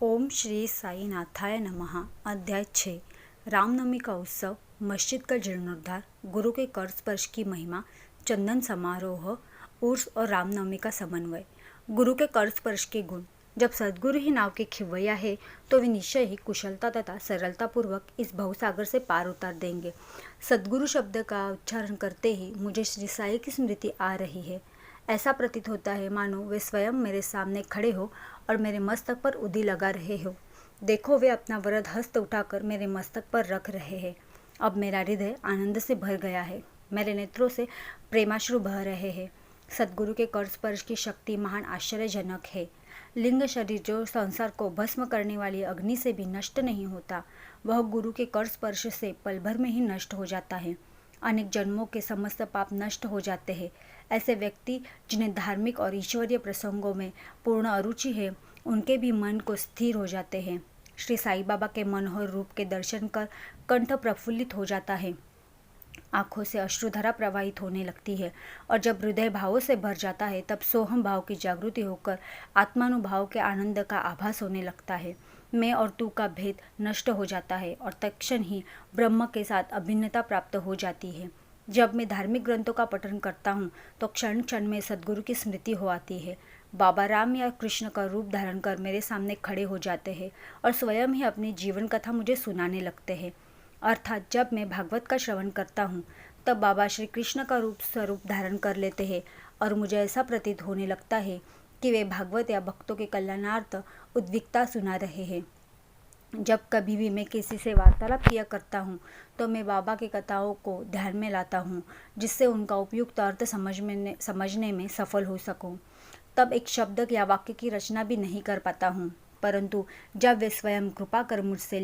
ओम श्री साईनाथाय नमः। अध्याय 6। रामनवमी का उत्सव, मस्जिद का जीर्णोद्धार, गुरु के कर स्पर्श की महिमा, चंदन समारोह, उर्स और रामनवमी का समन्वय। गुरु के कर स्पर्श के गुण। जब सद्गुरु ही नाव के खिवैया है तो वे निश्चय ही कुशलता तथा सरलता पूर्वक इस भवसागर से पार उतार देंगे। सद्गुरु शब्द का उच्चारण करते ही मुझे श्री साई की स्मृति आ रही है। ऐसा प्रतीत होता है मानो वे स्वयं मेरे सामने खड़े हो और मेरे मस्तक पर उदी लगा रहे हो। देखो, वे अपना वरद हस्त उठाकर मेरे मस्तक पर रख रहे हैं। अब मेरा हृदय आनंद से भर गया है। मेरे नेत्रों से प्रेमाश्रु बह रहे हैं। सद्गुरु के कर स्पर्श की शक्ति महान आश्चर्यजनक है। लिंग शरीर जो संसार को भस्म करने वाली अग्नि से भी नष्ट नहीं होता, वह गुरु के कर स्पर्श से पल भर में ही नष्ट हो जाता है। अनेक जन्मों के समस्त पाप नष्ट हो जाते हैं। ऐसे व्यक्ति जिन्हें धार्मिक और ईश्वरीय प्रसंगों में पूर्ण अरुचि है, उनके भी मन को स्थिर हो जाते हैं। श्री साईं बाबा के मनोहर रूप के दर्शन कर कंठ प्रफुल्लित हो जाता है। आँखों से अश्रुधारा प्रवाहित होने लगती है और जब हृदय भावों से भर जाता है तब सोहम भाव की जागृति होकर आत्मानुभाव के आनंद का आभास होने लगता है। मैं और तू का भेद नष्ट हो जाता है और तत्क्षण ही ब्रह्म के साथ अभिन्नता प्राप्त हो जाती है। जब मैं धार्मिक ग्रंथों का पठन करता हूँ तो क्षण क्षण में सद्गुरु की स्मृति हो आती है। बाबा राम या कृष्ण का रूप धारण कर मेरे सामने खड़े हो जाते हैं और स्वयं ही अपनी जीवन कथा मुझे सुनाने लगते हैं। अर्थात जब मैं भागवत का श्रवण करता हूँ तब बाबा श्री कृष्ण का स्वरूप धारण कर लेते हैं और मुझे ऐसा प्रतीत होने लगता है कि वे भागवत या भक्तों के कल्याणार्थ उद्विग्नता सुना रहे हैं। जब कभी भी मैं किसी से वार्तालाप किया करता हूँ तो मैं बाबा की कथाओं को ध्यान में लाता हूँ, जिससे उनका उपयुक्त अर्थ समझने में सफल हो सकूँ। तब एक शब्द या वाक्य की रचना भी नहीं कर पाता हूँ, परंतु जब वे स्वयं कृपा कर मुझसे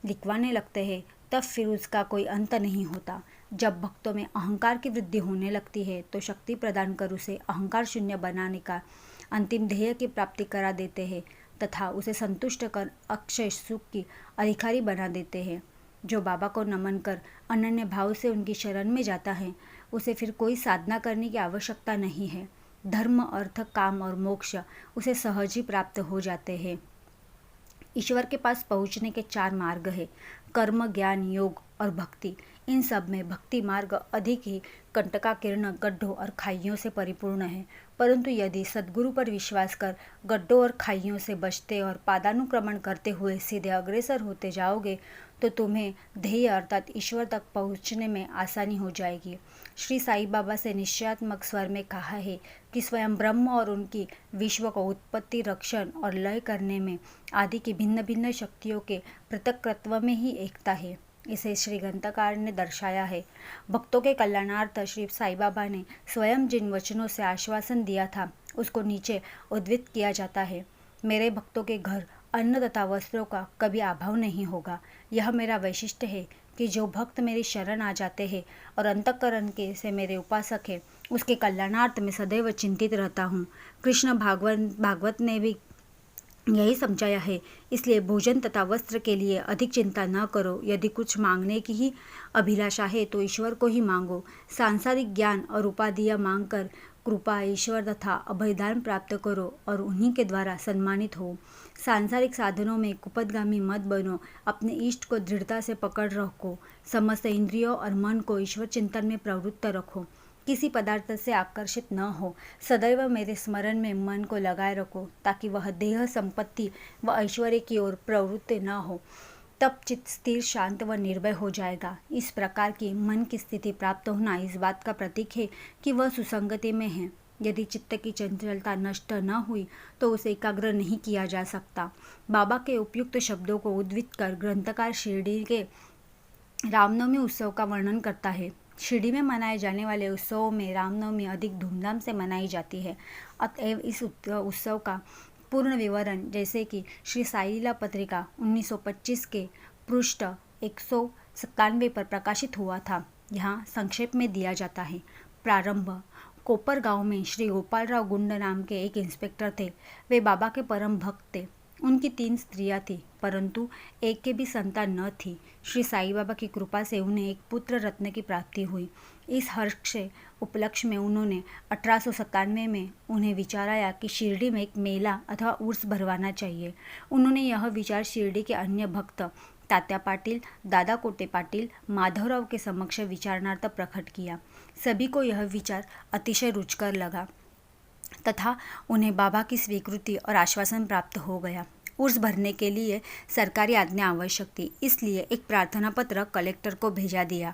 लिखवाने लगते हैं तब फिर उसका कोई अंत नहीं होता। जब भक्तों में अहंकार की वृद्धि होने लगती है तो शक्ति प्रदान कर उसे अहंकार शून्य बनाने का अंतिम ध्येय की प्राप्ति करा देते हैं तथा उसे संतुष्ट कर अक्षय सुख की अधिकारी बना देते हैं। जो बाबा को नमन कर अनन्य भाव से उनकी शरण में जाता है, उसे फिर कोई साधना करने की आवश्यकता नहीं है। धर्म, अर्थ, काम और मोक्ष उसे सहज ही प्राप्त हो जाते हैं। ईश्वर के पास पहुंचने के 4 मार्ग हैं: कर्म, ज्ञान, योग और भक्ति। इन सब में भक्ति मार्ग अधिक ही कंटकाकीर्ण, गड्ढों और खाइयों से परिपूर्ण है। परंतु यदि सद्गुरु पर विश्वास कर गड्ढों और खाइयों से बचते और पादानुक्रमण करते हुए सीधे अग्रसर होते जाओगे तो तुम्हें ध्येय अर्थात ईश्वर तक पहुँचने में आसानी हो जाएगी। श्री साईं बाबा से निश्चयात्मक स्वर में कहा है कि स्वयं ब्रह्म और उनकी विश्व को उत्पत्ति, रक्षण और लय करने में आदि की भिन्न भिन्न शक्तियों के पृथक्त्व में ही एकता है। इसे श्री ग्रंथकार ने दर्शाया है। भक्तों के कल्याणार्थ श्री साईं बाबा ने स्वयं जिन वचनों से आश्वासन दिया था उसको नीचे उद्धृत किया जाता है। मेरे भक्तों के घर अन्न तथा वस्त्रों का कभी अभाव नहीं होगा। यह मेरा वैशिष्ट्य है कि जो भक्त मेरी शरण आ जाते हैं और अंतःकरण के से मेरे उपासक है, उसके कल्याणार्थ में सदैव चिंतित रहता हूँ। कृष्ण भागवत ने भी यही समझाया है। इसलिए भोजन तथा वस्त्र के लिए अधिक चिंता न करो। यदि कुछ मांगने की ही अभिलाषा है तो ईश्वर को ही मांगो। सांसारिक ज्ञान और उपाधियां मांगकर कृपा, ईश्वर तथा अभयदान प्राप्त करो और उन्हीं के द्वारा सम्मानित हो। सांसारिक साधनों में कुपथगामी मत बनो। अपने इष्ट को दृढ़ता से पकड़ रखो। समस्त इंद्रियों और मन को ईश्वर चिंतन में प्रवृत्त रखो। किसी पदार्थ से आकर्षित न हो। सदैव मेरे स्मरण में मन को लगाए रखो ताकि वह देह, संपत्ति व ऐश्वर्य की ओर प्रवृत्त न हो। तब चित्त स्थिर, शांत व निर्भय हो जाएगा। इस प्रकार की मन की स्थिति प्राप्त होना इस बात का प्रतीक है कि वह सुसंगति में है। यदि चित्त की चंचलता नष्ट न हुई तो उसे एकाग्र नहीं किया जा सकता। बाबा के उपयुक्त शब्दों को उद्धृत कर ग्रंथकार शिरडी के रामनवमी उत्सव का वर्णन करता है। शिरडी में मनाए जाने वाले उत्सवों में रामनवमी अधिक धूमधाम से मनाई जाती है। अतएव इस उत्सव का पूर्ण विवरण, जैसे कि श्री साई लीला पत्रिका 1925 के पृष्ठ 197 पर प्रकाशित हुआ था, यहाँ संक्षेप में दिया जाता है। प्रारंभ: कोपर गांव में श्री गोपालराव गुंड नाम के एक इंस्पेक्टर थे। वे बाबा के परम भक्त थे। उनकी 3 स्त्रियां थीं, परंतु एक के भी संतान न थी। श्री साईं बाबा की कृपा से उन्हें एक पुत्र रत्न की प्राप्ति हुई। इस हर्ष के उपलक्ष्य में उन्होंने 1897 में उन्हें विचार आया कि शिरडी में एक मेला अथवा उर्स भरवाना चाहिए। उन्होंने यह विचार शिरडी के अन्य भक्त तात्या पाटिल, दादा कोटे पाटिल, माधवराव के समक्ष विचारणार्थ प्रकट किया। सभी को यह विचार अतिशय रुचकर लगा तथा उन्हें बाबा की स्वीकृति और आश्वासन प्राप्त हो गया। उर्स भरने के लिए सरकारी आज्ञा आवश्यक थी, इसलिए एक प्रार्थना पत्र कलेक्टर को भेजा दिया,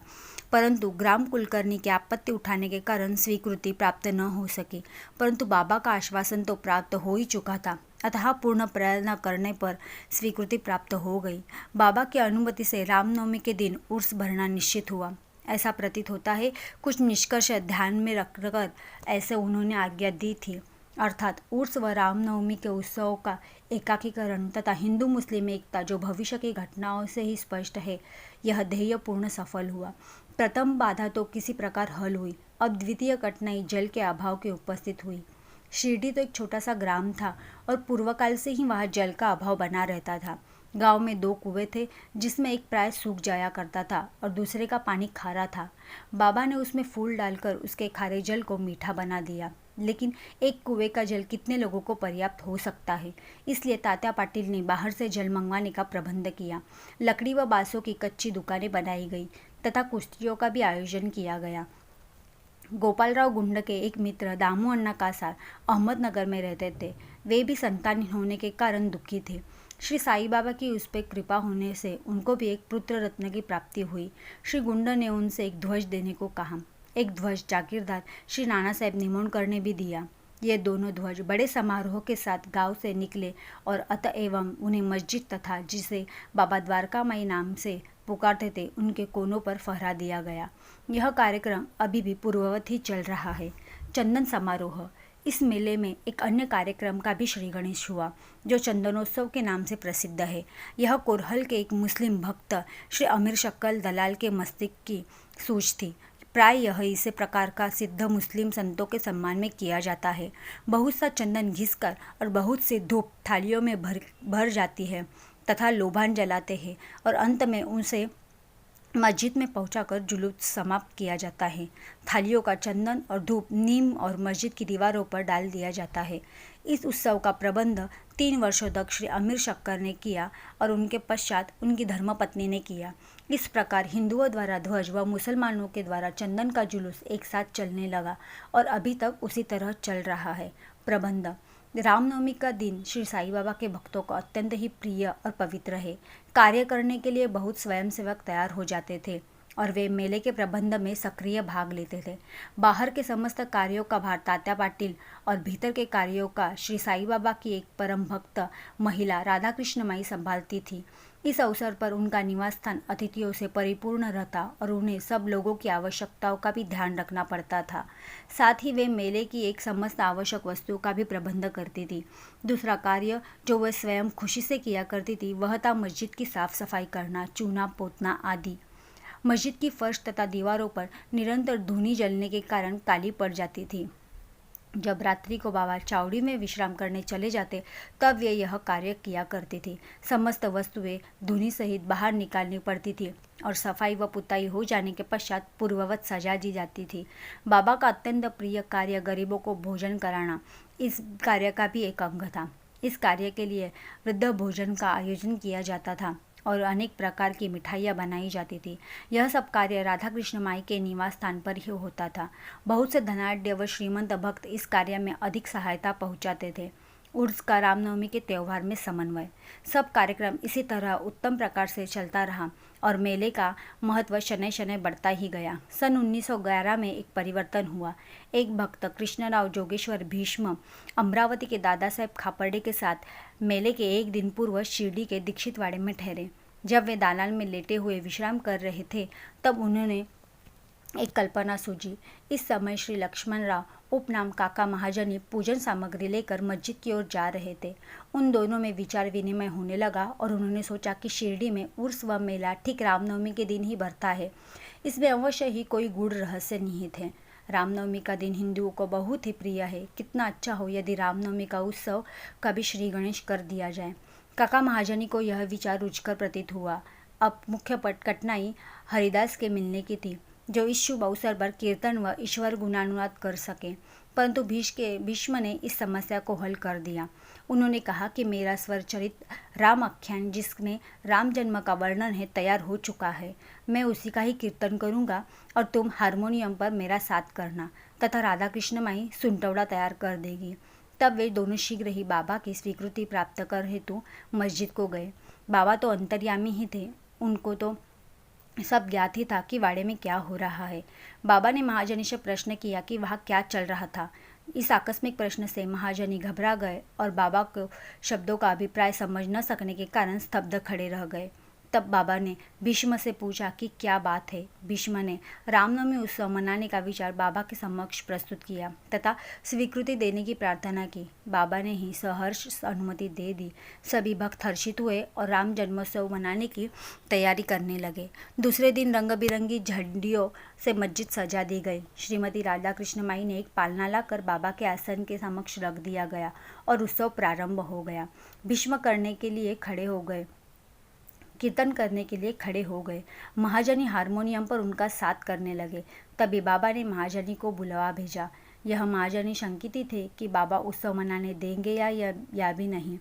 परंतु ग्राम कुलकर्णी की आपत्ति उठाने के कारण स्वीकृति प्राप्त न हो सकी। परंतु बाबा का आश्वासन तो प्राप्त हो ही चुका था, अतः पूर्ण प्रयत्न करने पर स्वीकृति प्राप्त हो गई। बाबा की अनुमति से रामनवमी के दिन उर्स भरना निश्चित हुआ। ऐसा प्रतीत होता है कुछ निष्कर्ष ध्यान में रखकर ऐसे उन्होंने आज्ञा दी थी, अर्थात उर्स व रामनवमी के उत्सवों का एकाकीकरण तथा हिंदू मुस्लिम एकता जो भविष्य की घटनाओं से ही स्पष्ट है, यह ध्येय पूर्ण सफल हुआ। प्रथम बाधा तो किसी प्रकार हल हुई। अब द्वितीय कठिनाई जल के अभाव की उपस्थित हुई। शिरडी तो एक छोटा सा ग्राम था और पूर्वकाल से ही वहाँ जल का अभाव बना रहता था। गांव में 2 कुएं थे, जिसमें एक प्राय सूख जाया करता था और दूसरे का पानी खारा था। बाबा ने उसमें फूल डालकर उसके खारे जल को मीठा बना दिया, लेकिन एक कुएं का जल कितने लोगों को पर्याप्त हो सकता है। इसलिए तात्या पाटिल ने बाहर से जल मंगवाने का प्रबंध किया। लकड़ी व बांसों की कच्ची दुकानें बनाई गई तथा कुश्तियों का भी आयोजन किया गया। गोपालराव गुंड के एक मित्र दामू अन्ना कासार अहमदनगर में रहते थे। वे भी संतानहीन होने के कारण दुखी थे। श्री साईं बाबा की उस पर कृपा होने से उनको भी एक पुत्र रत्न की प्राप्ति हुई। श्री गुंड ने उनसे एक ध्वज देने को कहा। एक ध्वज जागीरदार श्री नाना साहेब निमोणकर ने भी दिया। ये दोनों ध्वज बड़े समारोह के साथ गांव से निकले और अतएव उन्हें मस्जिद तथा जिसे बाबा द्वारकामाई नाम से पुकारते थे उनके कोनों पर फहरा दिया गया। यह कार्यक्रम अभी भी पूर्ववत ही चल रहा है। चंदन समारोह। इस मेले में एक अन्य कार्यक्रम का भी श्री गणेश हुआ, जो चंदनोत्सव के नाम से प्रसिद्ध है। यह कोरहल के एक मुस्लिम भक्त श्री अमीर शक्कल दलाल के मस्तिष्क की सूझ थी। प्राय यह इसे प्रकार का सिद्ध मुस्लिम संतों के सम्मान में किया जाता है। बहुत सा चंदन घिसकर और बहुत सी धूप थालियों में भर जाती है तथा लोबान जलाते हैं और अंत में उनसे मस्जिद में पहुंचाकर जुलूस समाप्त किया जाता है। थालियों का चंदन और धूप नीम और मस्जिद की दीवारों पर डाल दिया जाता है। इस उत्सव का प्रबंध 3 वर्षों तक श्री अमीर शक्कर ने किया और उनके पश्चात उनकी धर्मपत्नी ने किया। इस प्रकार हिंदुओं द्वारा ध्वज व मुसलमानों के द्वारा चंदन का जुलूस एक साथ चलने लगा और अभी तक उसी तरह चल रहा है। प्रबंध। रामनवमी का दिन श्री साईं बाबा के भक्तों को अत्यंत ही प्रिय और पवित्र है। कार्य करने के लिए बहुत स्वयंसेवक तैयार हो जाते थे और वे मेले के प्रबंध में सक्रिय भाग लेते थे। बाहर के समस्त कार्यों का भार तात्या पाटिल और भीतर के कार्यों का श्री साईं बाबा की एक परम भक्त महिला राधाकृष्ण माई संभालती थी। इस अवसर पर उनका निवास स्थान अतिथियों से परिपूर्ण रहता और उन्हें सब लोगों की आवश्यकताओं का भी ध्यान रखना पड़ता था। साथ ही वे मेले की एक समस्त आवश्यक वस्तुओं का भी प्रबंध करती थी। दूसरा कार्य जो वह स्वयं खुशी से किया करती थी वह था मस्जिद की साफ सफाई करना, चूना पोतना आदि। मस्जिद की फर्श तथा दीवारों पर निरंतर धूनी जलने के कारण काली पड़ जाती थी। जब रात्रि को बाबा चावड़ी में विश्राम करने चले जाते तब वे यह कार्य किया करती थी। समस्त वस्तुएं धुनी सहित बाहर निकालनी पड़ती थी और सफाई व पुताई हो जाने के पश्चात पूर्ववत सजा दी जाती थी। बाबा का अत्यंत प्रिय कार्य गरीबों को भोजन कराना इस कार्य का भी एक अंग था। इस कार्य के लिए वृद्ध भोजन का आयोजन किया जाता था और अनेक प्रकार की मिठाइयाँ बनाई जाती थी। यह सब कार्य राधा कृष्ण माई के निवास स्थान पर ही होता था। बहुत से धनाढ्य व श्रीमंत भक्त इस कार्य में अधिक सहायता पहुँचाते थे। उर्स का रामनवमी के त्यौहार में समन्वय। सब कार्यक्रम इसी तरह उत्तम प्रकार से चलता रहा और मेले का महत्व शनै शनै बढ़ता ही गया। सन 1911 में एक परिवर्तन हुआ। एक भक्त कृष्णराव जोगेश्वर भीष्म अमरावती के दादा साहेब खापर्डे के साथ मेले के एक दिन पूर्व शिरडी के दीक्षितवाड़े में ठहरे। जब वे दालान में लेटे हुए विश्राम कर रहे थे तब उन्होंने एक कल्पना सूझी। इस समय श्री लक्ष्मणराव उपनाम काका महाजनी पूजन सामग्री लेकर मस्जिद की ओर जा रहे थे। उन दोनों में विचार विनिमय होने लगा और उन्होंने सोचा कि शिरडी में उर्स व मेला ठीक रामनवमी के दिन ही भरता है। इसमें अवश्य ही कोई गूढ़ रहस्य निहित है। रामनवमी का दिन हिंदुओं को बहुत ही प्रिय है। कितना अच्छा हो यदि रामनवमी का उत्सव कभी श्री गणेश कर दिया जाए। काका महाजनी को यह विचार रुचकर प्रतीत हुआ। अब मुख्य कठिनाई हरिदास के मिलने की थी, जो इस शुभ अवसर पर कीर्तन व ईश्वर गुणानुवाद कर सके। परंतु भीष्म ने इस समस्या को हल कर दिया। उन्होंने कहा कि मेरा स्वरचरित राम आख्यान, जिसमें राम जन्म का वर्णन है, तैयार हो चुका है। मैं उसी का ही कीर्तन करूंगा और तुम हारमोनियम पर मेरा साथ करना तथा राधा कृष्ण माई सुंटवड़ा तैयार कर देगी। तब वे दोनों शीघ्र ही बाबा की स्वीकृति प्राप्त कर हेतु मस्जिद को गए। बाबा तो अंतर्यामी ही थे, उनको तो सब ज्ञात ही था कि वाड़े में क्या हो रहा है। बाबा ने महाजनी से प्रश्न किया कि वहाँ क्या चल रहा था। इस आकस्मिक प्रश्न से महाजनी घबरा गए और बाबा को शब्दों का अभिप्राय समझ न सकने के कारण स्तब्ध खड़े रह गए। तब बाबा ने भीष्म से पूछा कि क्या बात है। भीष्म ने रामनवमी उत्सव मनाने का विचार बाबा के समक्ष प्रस्तुत किया तथा स्वीकृति देने की प्रार्थना की। बाबा ने ही सहर्ष अनुमति दे दी। सभी भक्त हर्षित हुए और राम जन्मोत्सव मनाने की तैयारी करने लगे। दूसरे दिन रंग बिरंगी झंडियों से मस्जिद सजा दी गई। श्रीमती राधा कृष्ण माई ने एक पालना लाकर बाबा के आसन के समक्ष रख दिया गया और उत्सव प्रारंभ हो गया। भीष्म करने के लिए खड़े हो गए, कीर्तन करने के लिए खड़े हो गए। महाजनी हारमोनियम पर उनका साथ करने लगे। तभी बाबा ने महाजनी को बुलवा भेजा। यह महाजनी शंकित थे कि बाबा उत्सव मनाने देंगे या भी नहीं।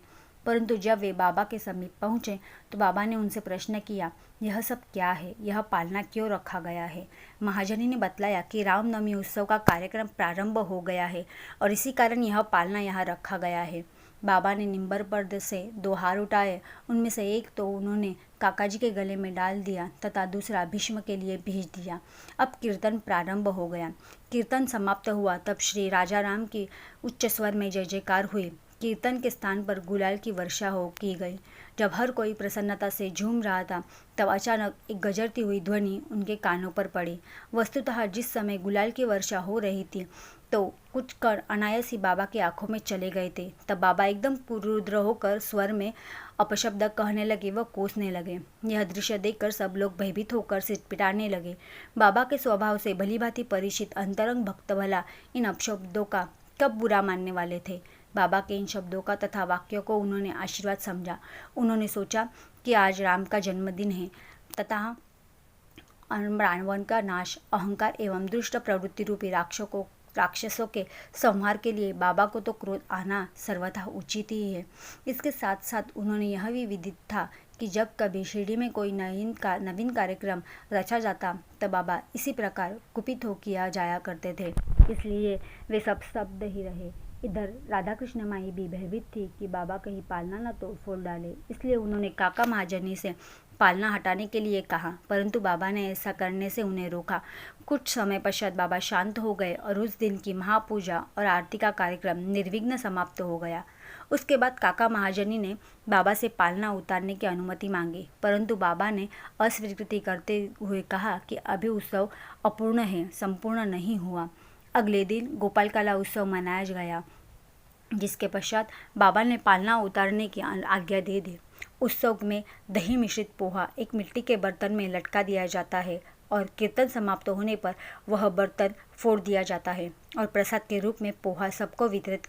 परंतु जब वे बाबा के समीप पहुँचे तो बाबा ने उनसे प्रश्न किया, यह सब क्या है, यह पालना क्यों रखा गया है। महाजनी ने बतलाया कि रामनवमी उत्सव का कार्यक्रम प्रारंभ हो गया है और इसी कारण यह पालना यहाँ रखा गया है। बाबा ने निम्बर पर्दे से 2 हार उठाए। उनमें से एक तो उन्होंने काकाजी के गले में डाल दिया तथा दूसरा भीष्म के लिए भेज दिया। अब कीर्तन प्रारंभ हो गया। कीर्तन समाप्त हुआ तब श्री राजा राम की उच्च स्वर में जय जयकार हुई। कीर्तन के स्थान पर गुलाल की वर्षा की गई। जब हर कोई प्रसन्नता से झूम रहा था तब अचानक एक गजरती हुई ध्वनि उनके कानों पर पड़ी। वस्तुतः जिस समय गुलाल की वर्षा हो रही थी तो कुछ कण अनायास ही बाबा की आंखों में चले गए थे। तब बाबा एकदम रुद्र होकर स्वर में अपशब्द कहने लगे व कोसने लगे। यह दृश्य देखकर सब लोग भयभीत होकर सिटपिटाने लगे। बाबा के स्वभाव से भलीभांति परिचित अंतरंग भक्त भला इन अपशब्दों का कब बुरा मानने वाले थे। बाबा के इन शब्दों का तथा वाक्यों को उन्होंने आशीर्वाद समझा। उन्होंने सोचा कि आज राम का जन्मदिन है तथा रावण का नाश, अहंकार एवं दुष्ट प्रवृत्ति रूपी राक्षसों के संहार के लिए बाबा को तो क्रोध आना सर्वथा उचित ही है। इसके साथ साथ उन्होंने यह भी विदित था कि जब कभी शिरडी में कोई नवीन कार्यक्रम रचा जाता तब बाबा इसी प्रकार कुपित हो किया जाया करते थे, इसलिए वे सब स्तब्ध ही रहे। इधर राधा कृष्ण माई भी भयभीत थी कि बाबा कहीं पालना न तोड़ फोड़ डाले, इसलिए उन्होंने काका महाजनी से पालना हटाने के लिए कहा, परंतु बाबा ने ऐसा करने से उन्हें रोका। कुछ समय पश्चात बाबा शांत हो गए और उस दिन की महापूजा और आरती का कार्यक्रम निर्विघ्न समाप्त हो गया। उसके बाद काका महाजनी ने बाबा से पालना उतारने की अनुमति मांगी, परंतु बाबा ने अस्वीकृति करते हुए कहा कि अभी उत्सव अपूर्ण है, संपूर्ण नहीं हुआ। अगले दिन गोपालकाला उत्सव मनाया गया, जिसके पश्चात बाबा ने पालना उतारने की आज्ञा दे दी। उत्सव में दही मिश्रित पोहा एक मिट्टी के बर्तन में लटका दिया जाता है और कीर्तन समाप्त होने पर वह बर्तन फोड़ दिया जाता है और प्रसाद के रूप में पोहा सबको वितरित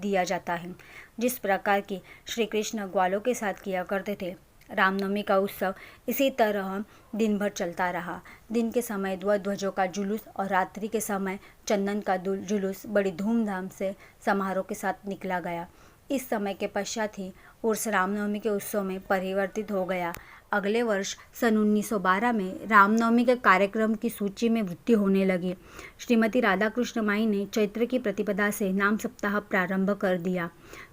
दिया जाता है, जिस प्रकार की श्री कृष्ण ग्वालों के साथ किया करते थे। रामनवमी का उत्सव इसी तरह दिन भर चलता रहा। दिन के समय ध्वजों का जुलूस और रात्रि के समय चंदन का जुलूस बड़ी धूमधाम से समारोह के साथ निकला गया। इस समय के पश्चात ही उर्स रामनवमी के उत्सव में परिवर्तित हो गया। अगले वर्ष सन 1912 में रामनवमी के कार्यक्रम की सूची में वृद्धि होने लगी। श्रीमती राधा कृष्ण माई ने चैत्र की प्रतिपदा से नाम सप्ताह प्रारंभ कर दिया।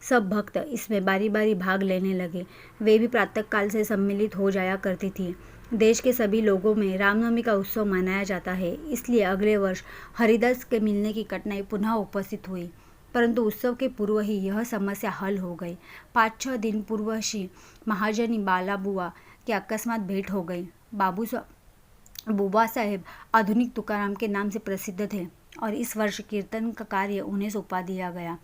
सब भक्त इसमें बारी बारी भाग लेने लगे। वे भी प्रातःकाल से सम्मिलित हो जाया करती थी। देश के सभी लोगों में रामनवमी का उत्सव मनाया जाता है, इसलिए अगले वर्ष हरिदास के मिलने की कठिनाई पुनः उपस्थित हुई, परंतु उत्सव के पूर्व ही यह समस्या हल हो गई। 5-6 दिन पूर्व श्री महाजनी बाला बुआ की अकस्मात भेंट हो गई। बुबा साहेब आधुनिक तुकाराम के नाम से प्रसिद्ध थे और इस वर्ष कीर्तन का कार्य उन्हें सौंपा दिया गया।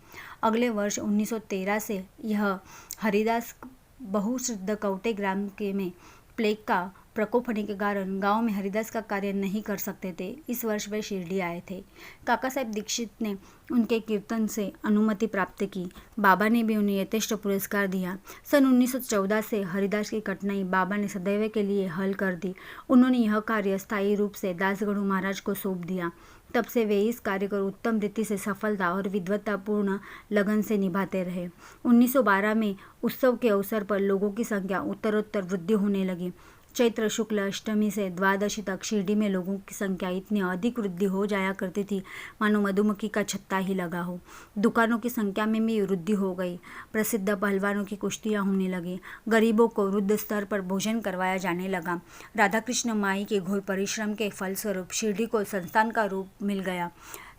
अगले वर्ष 1913 से यह हरिदास बहुश्रुत कवटे ग्राम के में प्लेग का प्रकोप होने के कारण गांव में हरिदास का कार्य नहीं कर सकते थे। इस वर्ष वे शिरडी आए थे। काका साहेब दीक्षित ने उनके कीर्तन से अनुमति प्राप्त की। बाबा ने भी उन्हें यथेष्ट पुरस्कार दिया। सन 1914 से हरिदास की कठिनाई बाबा ने सदैव के लिए हल कर दी। उन्होंने यह कार्य स्थायी रूप से दासगढ़ू महाराज को सौंप दिया। तब से वे इस कार्य को उत्तम रीति से सफलता और विद्वत्तापूर्ण लगन से निभाते रहे। 1912 में उत्सव के अवसर पर लोगों की संख्या उत्तरोत्तर वृद्धि होने लगी। चैत्र शुक्ल अष्टमी से द्वादशी तक शिरडी में लोगों की संख्या इतनी अधिक वृद्धि हो जाया करती थी मानो मधुमक्खी का छत्ता ही लगा हो। दुकानों की संख्या में भी वृद्धि हो गई। प्रसिद्ध पहलवानों की कुश्तियाँ होने लगी। गरीबों को वृद्ध स्तर पर भोजन करवाया जाने लगा। राधा कृष्ण माई के घोर परिश्रम के फलस्वरूप शिरडी को संस्थान का रूप मिल गया।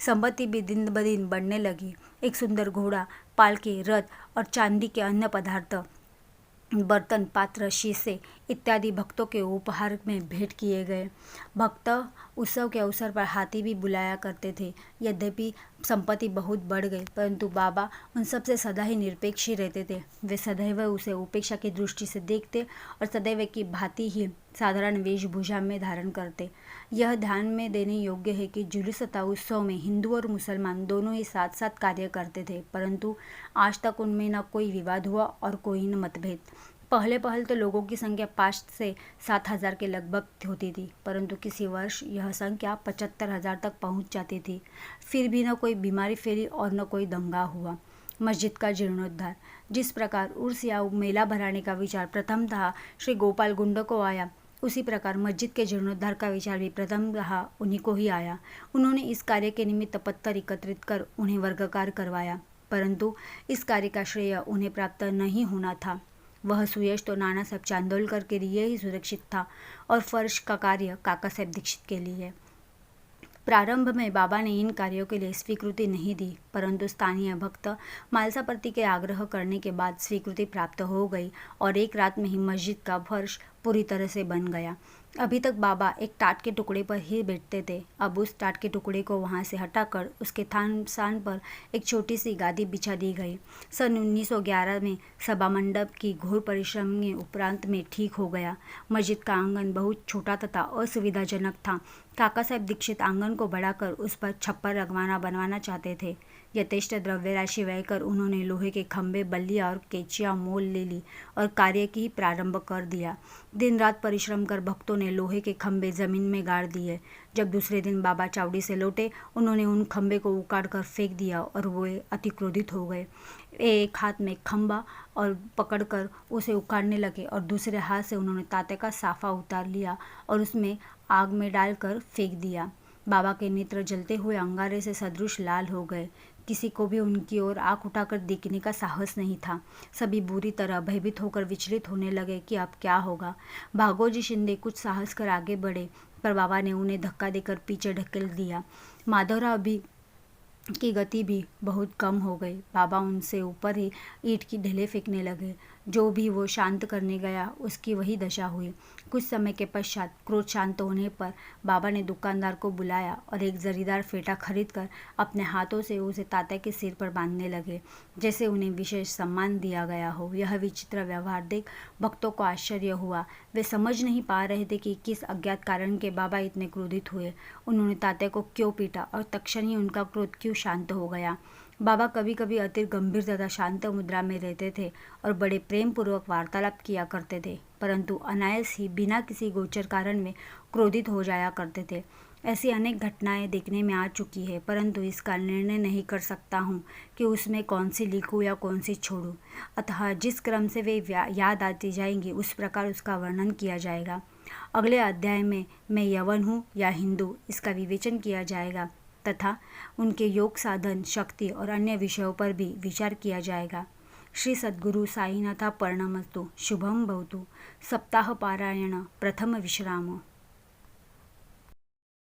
संपत्ति भी दिन ब दिन बढ़ने लगी। एक सुंदर घोड़ा, पालकी, रथ और चांदी के अन्य पदार्थ, बर्तन, पात्र, शीशे इत्यादि भक्तों के उपहार में भेंट किए गए। भक्त उत्सव के अवसर पर हाथी भी बुलाया करते थे। यद्यपि संपत्ति बहुत बढ़ गई, परंतु बाबा उन सब से सदा ही निरपेक्ष ही रहते थे। वे सदैव उसे उपेक्षा की दृष्टि से देखते और सदैव की भांति ही साधारण वेशभूषा में धारण करते। यह ध्यान में देने योग्य है कि जुलूस तथा उत्सव में हिंदू और मुसलमान दोनों ही साथ साथ कार्य करते थे, परंतु आज तक उनमें न कोई विवाद हुआ और कोई न मतभेद। पहले तो लोगों की संख्या 5 से 7 हज़ार के लगभग होती थी, परंतु किसी वर्ष यह संख्या 75 हज़ार तक पहुंच जाती थी। फिर भी न कोई बीमारी फैली और न कोई दंगा हुआ। मस्जिद का जीर्णोद्धार। जिस प्रकार उर्स या मेला भराने का विचार प्रथमतः श्री गोपाल गुंड को आया, उसी प्रकार मस्जिद के जीर्णोद्धार का विचार भी प्रथमतः उन्हीं को ही आया। उन्होंने इस कार्य के निमित्त पत्थर एकत्रित कर उन्हें वर्गाकार करवाया, परंतु इस कार्य का श्रेय उन्हें प्राप्त नहीं होना था। वह सुयश तो नाना साहब चांदोलकर के लिए ही सुरक्षित था और फर्श का कार्य काका साहेब दीक्षित के लिए। प्रारंभ में बाबा ने इन कार्यों के लिए स्वीकृति नहीं दी, परंतु स्थानीय भक्त मालसापति के आग्रह करने के बाद स्वीकृति प्राप्त हो गई और एक रात में ही मस्जिद का फर्श पूरी तरह से बन गया। अभी तक बाबा एक टाट के टुकड़े पर ही बैठते थे। अब उस टाट के टुकड़े को वहां से हटाकर उसके स्थान पर एक छोटी सी गादी बिछा दी गई। सन 1911 में सभा मंडप की घोर परिश्रम के उपरांत में ठीक हो गया। मस्जिद का आंगन बहुत छोटा तथा असुविधाजनक था। काका साहेब दीक्षित आंगन को बढ़ाकर उस पर छप्पर बनवाना चाहते थे। यथेष्ट द्रव्य राशि व्यय कर उन्होंने लोहे के खंभे, बल्लियां और कैंचियां मोल ले ली और कार्य की प्रारंभ कर दिया। दिन रात परिश्रम कर भक्तों ने लोहे के खंभे जमीन में गाड़ दिए। जब दूसरे दिन बाबा चावड़ी से लौटे, उन्होंने उन खंभे को उखाड़ कर फेंक दिया और वे अति क्रोधित हो गए। एक हाथ में खंभा और पकड़कर उसे उखाड़ने लगे और दूसरे हाथ से उन्होंने तांबे का साफा उतार लिया और उसमें आग में डालकर फेंक दिया। बाबा के नेत्र जलते हुए अंगारे से सदृश लाल हो गए। किसी को भी उनकी ओर आंख उठाकर देखने का साहस नहीं था। सभी बुरी तरह भयभीत होकर विचलित होने लगे कि अब क्या होगा। भागोजी शिंदे कुछ साहस कर आगे बढ़े, पर बाबा ने उन्हें धक्का देकर पीछे ढकेल दिया। माधवराव भी की गति भी बहुत कम हो गई। बाबा उनसे ऊपर ही ईंट की ढेले फेंकने लगे। जो भी वो शांत करने गया, उसकी वही दशा हुई। कुछ समय के पश्चात क्रोध शांत होने पर बाबा ने दुकानदार को बुलाया और एक जरीदार फेटा खरीदकर अपने हाथों से उसे तात्या के सिर पर बांधने लगे, जैसे उन्हें विशेष सम्मान दिया गया हो। यह विचित्र व्यवहार देख भक्तों को आश्चर्य हुआ। वे समझ नहीं पा रहे थे कि किस अज्ञात कारण के बाबा इतने क्रोधित हुए। उन्होंने तात्या को क्यों पीटा और तत्क्षण ही उनका क्रोध क्यों शांत हो गया। बाबा कभी कभी अति गंभीर तथा शांत मुद्रा में रहते थे और बड़े प्रेम पूर्वक वार्तालाप किया करते थे, परंतु अनायास ही बिना किसी गोचर कारण में क्रोधित हो जाया करते थे। ऐसी अनेक घटनाएं देखने में आ चुकी है, परंतु इसका निर्णय नहीं कर सकता हूँ कि उसमें कौन सी लिखूँ या कौन सी छोड़ूँ। अतः जिस क्रम से वे याद आती जाएंगी, उस प्रकार उसका वर्णन किया जाएगा। अगले अध्याय में मैं यवन हूँ या हिंदू, इसका विवेचन किया जाएगा तथा उनके योग साधन, शक्ति और अन्य विषयों पर भी विचार किया जाएगा। श्री सद्गुरु साईनाथा पर्णमस्तु। शुभम भवतु। सप्ताह पारायण प्रथम विश्राम।